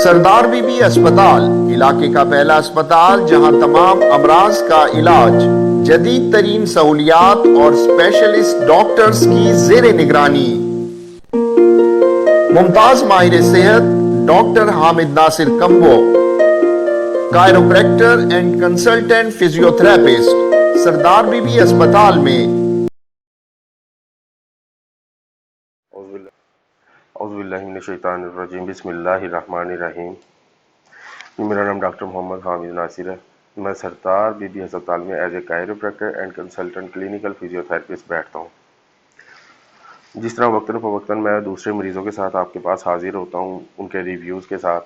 सरदार बीबी अस्पताल इलाके का पहला अस्पताल जहां तमाम अमराज का इलाज जदीद तरीन सहूलियात और स्पेशलिस्ट डॉक्टर्स की जेर निगरानी। मुमताज माहिर सेहत doctor Hamid Nasir Kamboh, chiropractor and consultant physiotherapist, Sardar Bibi अस्पताल में। औज़ुबिल्लाहिमिनश्शैतानिर्रजीम, बिस्मिल्लाहिर्रहमानिर्रहीम। मेरा नाम डॉक्टर मोहम्मद हामिद नासिर है। मैं सरदार बीबी अस्पताल में as a chiropractor and consultant clinical physiotherapist बैठता हूँ। जिस तरह वक्तन फ़वक्तन मैं दूसरे मरीज़ों के साथ आपके पास हाजिर होता हूँ उनके रिव्यूज़ के साथ,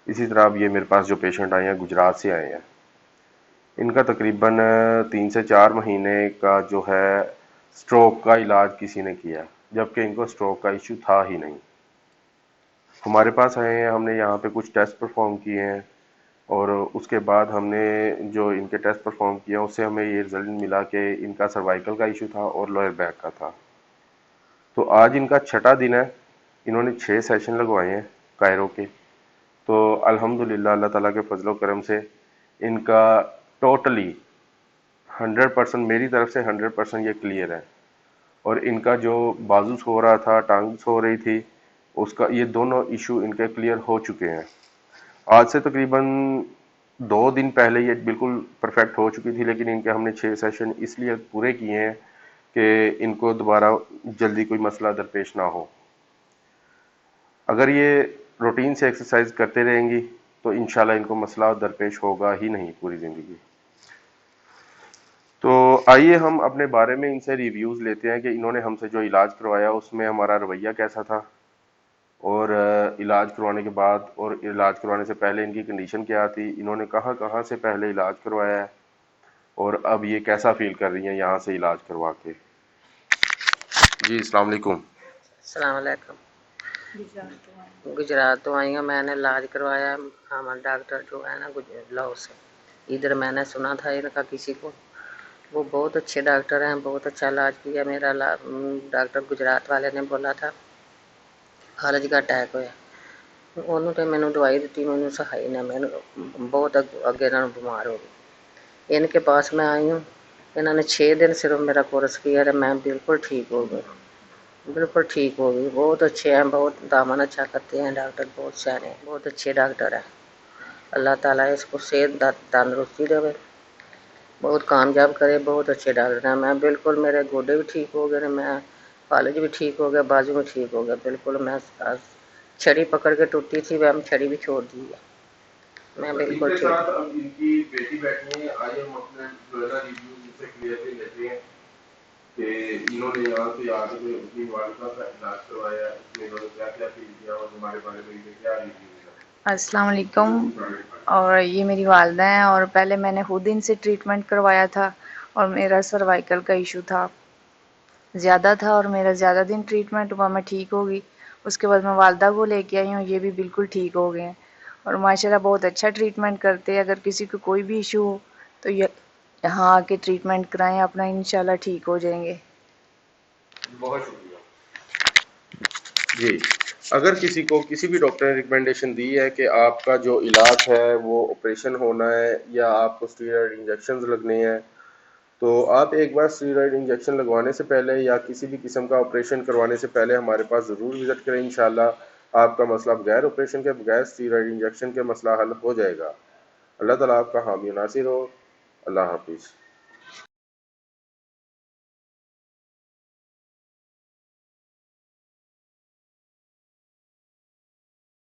इसी तरह अब ये मेरे पास जो पेशेंट आए हैं गुजरात से आए हैं। इनका तकरीबन 3 से 4 महीने का जो है स्ट्रोक का इलाज किसी ने किया, जबकि इनको स्ट्रोक का इशू था ही नहीं। हमारे पास आए हैं, हमने यहाँ पे कुछ टेस्ट परफॉर्म किए हैं और उसके बाद हमने जो इनके टेस्ट परफॉर्म किए हैं उससे हमें ये रिज़ल्ट मिला कि इनका सर्वाइकल का इशू था और लोअर बैक का था। तो आज इनका 6वां दिन है। इन्होंने 6 सेशन लगवाए हैं कायरो के। तो अल्हम्दुलिल्लाह अल्लाह ताला के फजलो करम से इनका टोटली 100% मेरी तरफ से 100% ये क्लियर है। और इनका जो बाजू सो रहा था, टांग सो रही थी, उसका ये दोनों इशू इनके क्लियर हो चुके हैं। आज से तकरीबन 2 दिन पहले ये बिल्कुल परफेक्ट हो चुकी थी, लेकिन इनके हमने 6 सेशन इसलिए पूरे किए हैं कि इनको दोबारा जल्दी कोई मसला दरपेश ना हो। अगर ये रूटीन से एक्सरसाइज करते रहेंगी तो इंशाल्लाह इनको मसला दरपेश होगा ही नहीं पूरी ज़िंदगी। तो आइए हम अपने बारे में इनसे रिव्यूज़ लेते हैं कि इन्होंने हमसे जो इलाज करवाया उसमें हमारा रवैया कैसा था, और इलाज करवाने के बाद और इलाज करवाने से पहले इनकी कंडीशन क्या थी, इन्होंने कहाँ कहाँ से पहले इलाज करवाया है और अब ये कैसा फील कर रही हैं यहाँ से इलाज करवा के। जी अस्सलाम वालेकुम। अस्सलाम वालेकुम। गुजरात तो आई हूँ, मैंने इलाज करवाया। हमारा डॉक्टर जो है ना लखनऊ से, इधर मैंने सुना था इनका किसी को, वो बहुत अच्छे डॉक्टर हैं, बहुत अच्छा इलाज किया मेरा। डॉक्टर गुजरात वाले ने बोला था फालज का अटैक होया, उन्होंने मैंने दवाई दी, मैंने सहाई ना, मैंने बहुत अगे ना बीमार हो गई। इनके पास मैं आई हूँ, इन्होंने 6 दिन सिर्फ मेरा कोर्स किया है, मैं बिल्कुल ठीक हो गई, बिल्कुल ठीक हो गई। बहुत अच्छे हैं, बहुत दामन अच्छा करते हैं डॉक्टर, बहुत सारे हैं, बहुत अच्छे डॉक्टर हैं। अल्लाह ताला इसको सेहत तंदुरुस्ती देवे, बहुत कामयाब करे। बहुत अच्छे डॉक्टर हैं। मैं बिल्कुल, मेरे गोडे भी ठीक हो गए, मैं फालज भी ठीक हो गया, बाजू में ठीक हो गया बिल्कुल। मैं छड़ी पकड़ के टूटी थी, वह छड़ी भी छोड़ दी है, मैं बिल्कुल ठीक। अब इनकी बेटी बैठी है, आज हम अपने रिव्यू इनसे क्लियरली लेते हैं कि इन्होंने यहाँ से आगे अपनी वालिदा का इलाज करवाया, इसमें इन्होंने क्या क्या फील किया और हमारे बारे में इनके क्या रिव्यू है। अस्सलाम वालेकुम। और ये मेरी वालदा हैं, और पहले मैंने खुद इनसे ट्रीटमेंट करवाया था और मेरा सर्वाइकल का इशू था, ज़्यादा था, और मेरा ज़्यादा दिन ट्रीटमेंट हुआ, मैं ठीक हो गई। उसके बाद मैं वालदा को लेके आई हूँ, ये भी बिल्कुल ठीक हो गए हैं और माशाल्लाह बहुत अच्छा ट्रीटमेंट करते हैं। अगर किसी को कोई भी इशू हो तो ये यहाँ आके ट्रीटमेंट कराएं अपना, इंशाल्लाह ठीक हो जाएंगे। बहुत शुक्रिया जी। अगर किसी को किसी भी डॉक्टर ने रिकमेंडेशन दी है कि आपका जो इलाज है वो ऑपरेशन होना है या आपको स्टीरॉयड इंजेक्शन लगने हैं, तो आप एक बार स्टीरॉयड इंजेक्शन लगवाने से पहले या किसी भी किस्म का ऑपरेशन करवाने से पहले हमारे पास ज़रूर विज़िट करें। इंशाल्लाह आपका मसला बगैर ऑपरेशन के, बगैर स्टीरॉयड इंजेक्शन के मसला हल हो जाएगा। अल्लाह ताला आपका हामी नासिर हो। अल्लाह हाफिज़।